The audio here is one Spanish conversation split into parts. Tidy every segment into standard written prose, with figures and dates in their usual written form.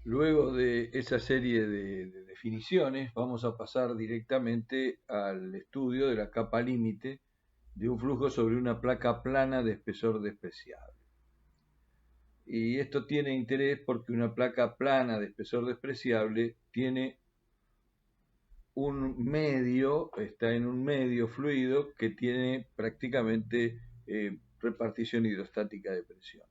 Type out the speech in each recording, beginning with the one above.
Luego de esa serie de definiciones, vamos a pasar directamente al estudio de la capa límite de un flujo sobre una placa plana de espesor despreciable. Y esto tiene interés porque una placa plana de espesor despreciable tiene un medio, está en un medio fluido que tiene prácticamente repartición hidrostática de presión.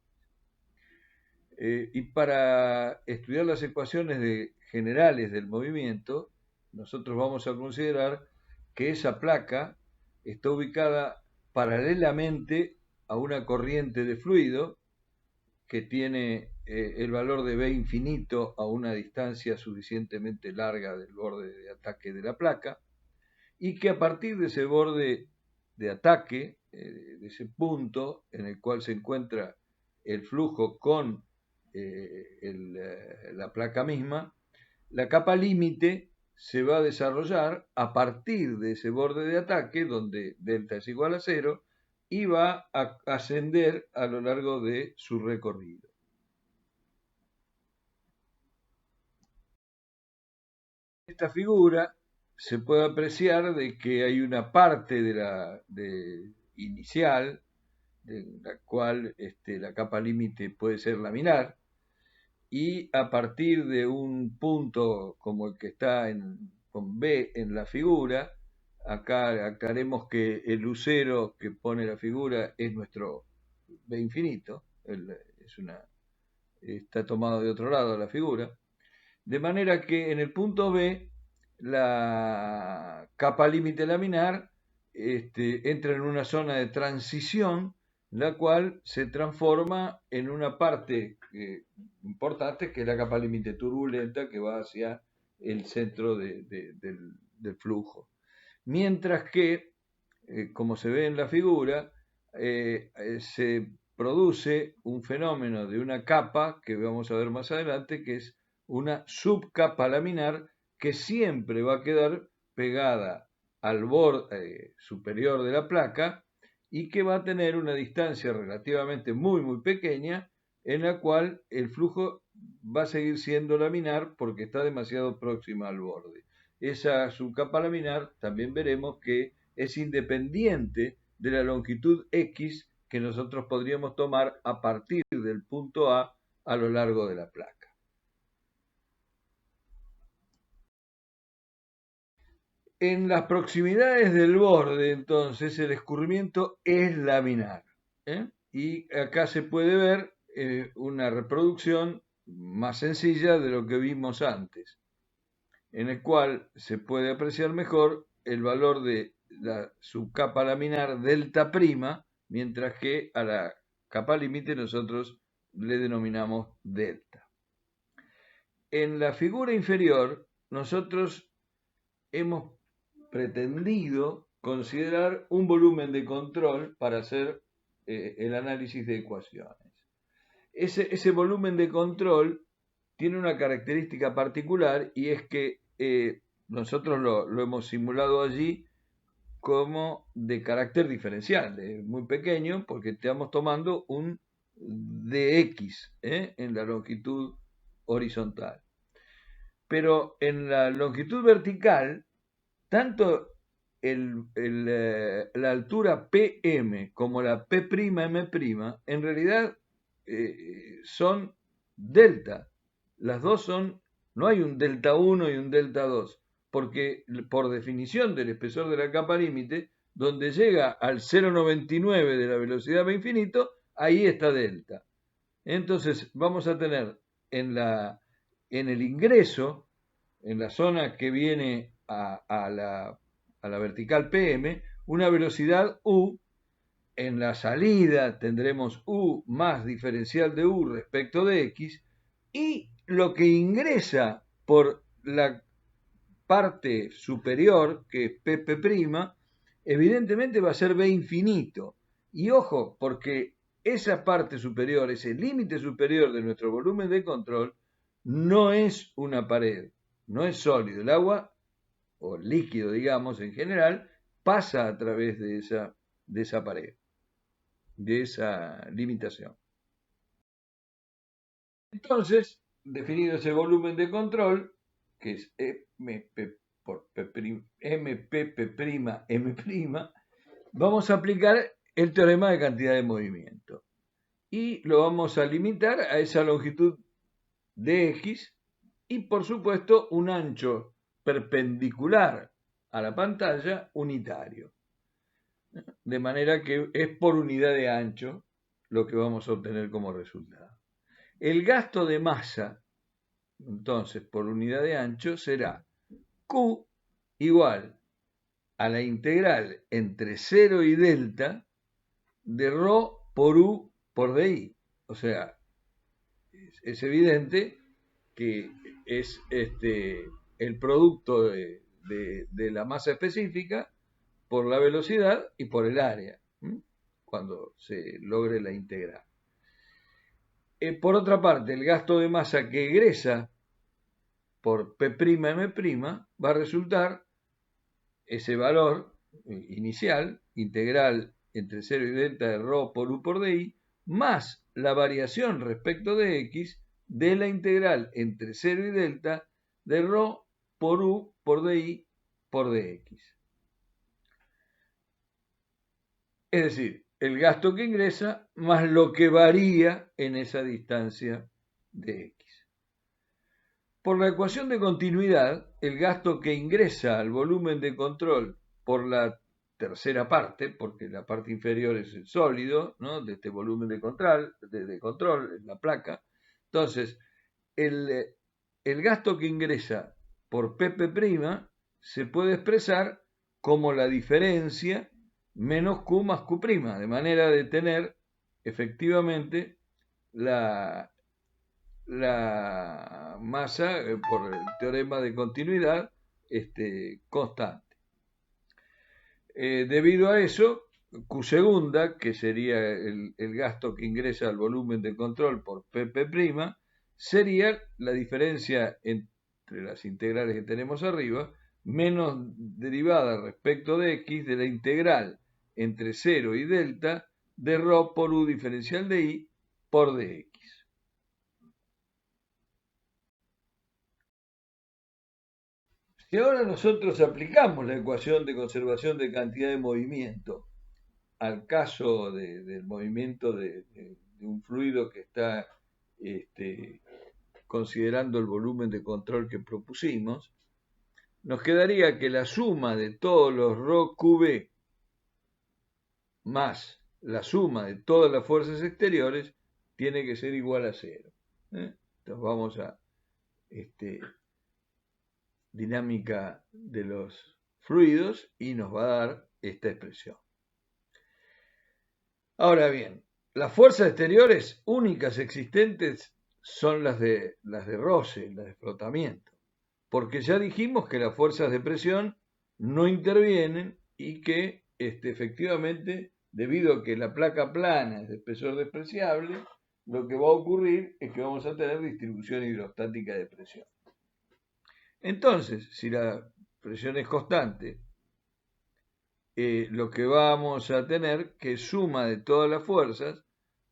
Y para estudiar las ecuaciones generales del movimiento, nosotros vamos a considerar que esa placa está ubicada paralelamente a una corriente de fluido que tiene el valor de B infinito a una distancia suficientemente larga del borde de ataque de la placa, y que a partir de ese borde de ataque, de ese punto en el cual se encuentra el flujo con la placa misma, la capa límite se va a desarrollar a partir de ese borde de ataque, donde delta es igual a 0, y va a ascender a lo largo de su recorrido. Esta figura se puede apreciar de que hay una parte inicial, de la cual la capa límite puede ser laminar, y a partir de un punto como el que está con B en la figura, acá aclaremos que el lucero que pone la figura es nuestro B infinito, está tomado de otro lado la figura, de manera que en el punto B la capa límite laminar entra en una zona de transición, la cual se transforma en una parte importante, que es la capa límite turbulenta, que va hacia el centro del flujo. Mientras que, como se ve en la figura, se produce un fenómeno de una capa, que vamos a ver más adelante, que es una subcapa laminar, que siempre va a quedar pegada al borde superior de la placa y que va a tener una distancia relativamente muy pequeña, en la cual el flujo va a seguir siendo laminar porque está demasiado próxima al borde. Esa subcapa laminar también veremos que es independiente de la longitud X que nosotros podríamos tomar a partir del punto A lo largo de la placa. En las proximidades del borde, entonces, el escurrimiento es laminar. Y acá se puede ver una reproducción más sencilla de lo que vimos antes, en el cual se puede apreciar mejor el valor de la subcapa laminar delta prima, mientras que a la capa límite nosotros le denominamos delta. En la figura inferior nosotros hemos pretendido considerar un volumen de control para hacer el análisis de ecuaciones. Ese volumen de control tiene una característica particular, y es que nosotros lo hemos simulado allí como de carácter diferencial, muy pequeño, porque estamos tomando un dx en la longitud horizontal. Pero en la longitud vertical, tanto la altura PM como la P'M' en realidad son delta. Las dos son, no hay un delta 1 y un delta 2, porque por definición del espesor de la capa límite, donde llega al 0,99 de la velocidad B infinito, ahí está delta. Entonces vamos a tener en el ingreso, en la zona que viene a la vertical PM, una velocidad U. En la salida tendremos U más diferencial de U respecto de X, y lo que ingresa por la parte superior, que es PP', evidentemente va a ser B infinito. Y ojo, porque esa parte superior, ese límite superior de nuestro volumen de control, no es una pared, no es sólido. El agua, o líquido, digamos, en general, pasa a través de esa pared, de esa limitación. Entonces, definido ese volumen de control, que es MP por MPP', vamos a aplicar el teorema de cantidad de movimiento. Y lo vamos a limitar a esa longitud de X y, por supuesto, un ancho perpendicular a la pantalla unitario. De manera que es por unidad de ancho lo que vamos a obtener como resultado. El gasto de masa, entonces, por unidad de ancho será Q igual a la integral entre 0 y delta de ρ por U por dI. O sea, es evidente que es el producto de la masa específica por la velocidad y por el área, cuando se logre la integral. Por otra parte, el gasto de masa que egresa por P'M' va a resultar ese valor inicial, integral entre 0 y delta de ρ por U por dI, más la variación respecto de X de la integral entre 0 y delta de ρ por U por dI por dx. Es decir, el gasto que ingresa más lo que varía en esa distancia de X. Por la ecuación de continuidad, el gasto que ingresa al volumen de control por la tercera parte, porque la parte inferior es el sólido, ¿no?, de este volumen de control, la placa. Entonces, el gasto que ingresa por P' se puede expresar como la diferencia menos Q más Q', de manera de tener efectivamente la masa, por el teorema de continuidad, constante. Debido a eso, Q segunda, que sería el gasto que ingresa al volumen de control por P', sería la diferencia entre las integrales que tenemos arriba, menos derivada respecto de X de la integral entre 0 y delta de ρ por U diferencial de I por dx. Si ahora nosotros aplicamos la ecuación de conservación de cantidad de movimiento al caso del movimiento de un fluido que está considerando el volumen de control que propusimos, nos quedaría que la suma de todos los ρQB más la suma de todas las fuerzas exteriores tiene que ser igual a 0. Entonces vamos a dinámica de los fluidos y nos va a dar esta expresión. Ahora bien, las fuerzas exteriores únicas existentes son las de roce, las de flotamiento, porque ya dijimos que las fuerzas de presión no intervienen y que efectivamente, debido a que la placa plana es de espesor despreciable, lo que va a ocurrir es que vamos a tener distribución hidrostática de presión. Entonces, si la presión es constante, lo que vamos a tener que suma de todas las fuerzas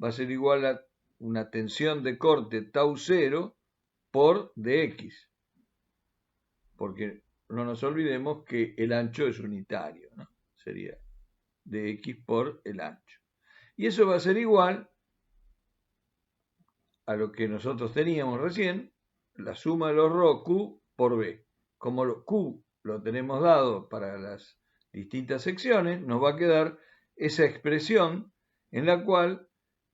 va a ser igual a una tensión de corte tau 0 por dx. Porque no nos olvidemos que el ancho es unitario, ¿no? Sería dx por el ancho. Y eso va a ser igual a lo que nosotros teníamos recién, la suma de los ρ Q por B. Como Q lo tenemos dado para las distintas secciones, nos va a quedar esa expresión en la cual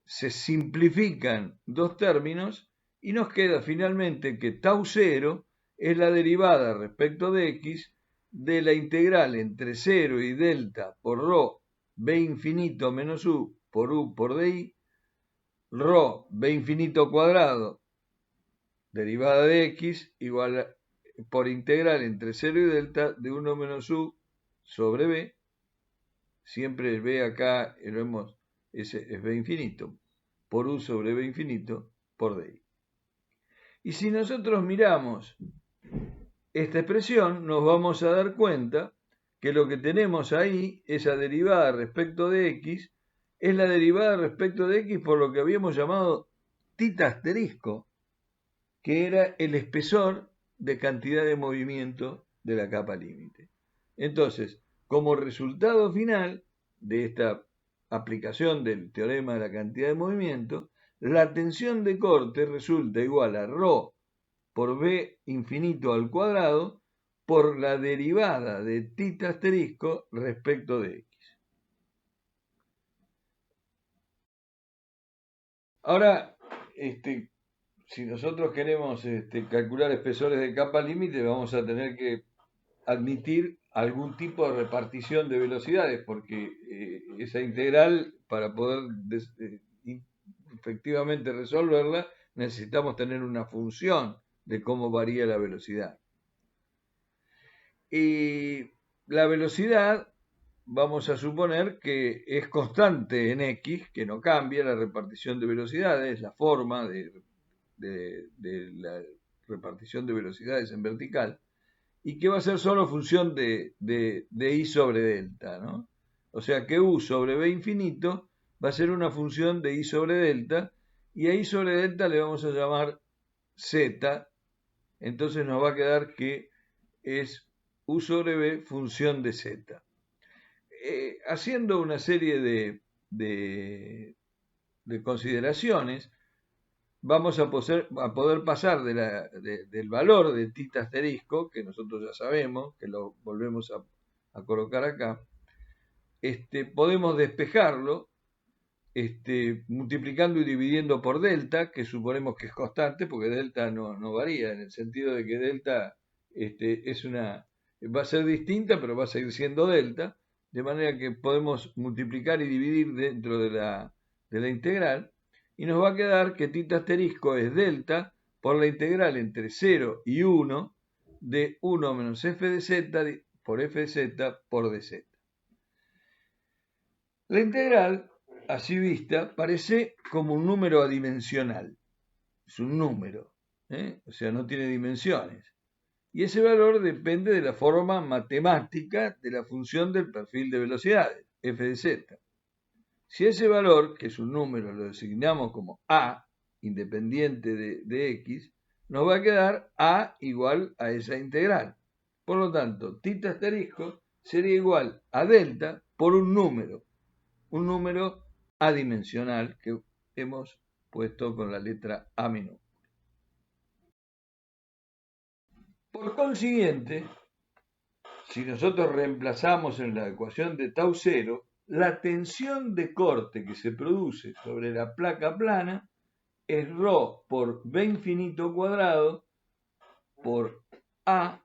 se simplifican dos términos y nos queda finalmente que tau 0 es la derivada respecto de X de la integral entre 0 y delta por ρ B infinito menos U por U por dI, ρ B infinito cuadrado derivada de X igual a, por integral entre 0 y delta de 1 menos U sobre B, siempre el B acá es B infinito, por U sobre B infinito por dI. Y si nosotros miramos esta expresión, nos vamos a dar cuenta que lo que tenemos ahí, esa derivada respecto de X, es la derivada respecto de X por lo que habíamos llamado θ asterisco, que era el espesor de cantidad de movimiento de la capa límite. Entonces, como resultado final de esta aplicación del teorema de la cantidad de movimiento, la tensión de corte resulta igual a ρ por b infinito al cuadrado por la derivada de θ asterisco respecto de x. Ahora, si nosotros queremos calcular espesores de capa límite, vamos a tener que admitir algún tipo de repartición de velocidades, porque esa integral, para poder efectivamente resolverla, necesitamos tener una función de cómo varía la velocidad. Y la velocidad, vamos a suponer que es constante en x, que no cambia la repartición de velocidades, la forma de la repartición de velocidades en vertical, y que va a ser solo función de I sobre delta, ¿no? O sea que U sobre B infinito va a ser una función de I sobre delta, y a I sobre delta le vamos a llamar Z, entonces nos va a quedar que es U sobre B función de Z. Haciendo una serie de consideraciones, vamos a poder pasar del valor de θ asterisco, que nosotros ya sabemos, que lo volvemos a colocar acá, podemos despejarlo multiplicando y dividiendo por delta, que suponemos que es constante, porque delta no varía, en el sentido de que delta va a ser distinta, pero va a seguir siendo delta, de manera que podemos multiplicar y dividir dentro de la integral, y nos va a quedar que θ asterisco es delta por la integral entre 0 y 1 de 1 menos f de z por f de z por dz. La integral, así vista, parece como un número adimensional. Es un número, o sea, no tiene dimensiones. Y ese valor depende de la forma matemática de la función del perfil de velocidades, f de z. Si ese valor, que es un número, lo designamos como a, independiente de x, nos va a quedar a igual a esa integral. Por lo tanto, θ asterisco sería igual a delta por un número adimensional que hemos puesto con la letra A minúscula. Por consiguiente, si nosotros reemplazamos en la ecuación de tau 0, la tensión de corte que se produce sobre la placa plana es ρ por b infinito cuadrado por A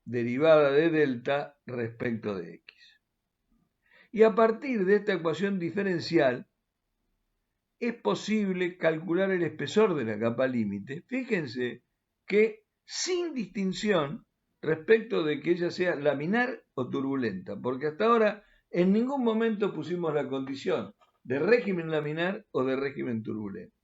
derivada de delta respecto de x. Y a partir de esta ecuación diferencial, es posible calcular el espesor de la capa límite. Fíjense que sin distinción respecto de que ella sea laminar o turbulenta, porque hasta ahora en ningún momento pusimos la condición de régimen laminar o de régimen turbulento.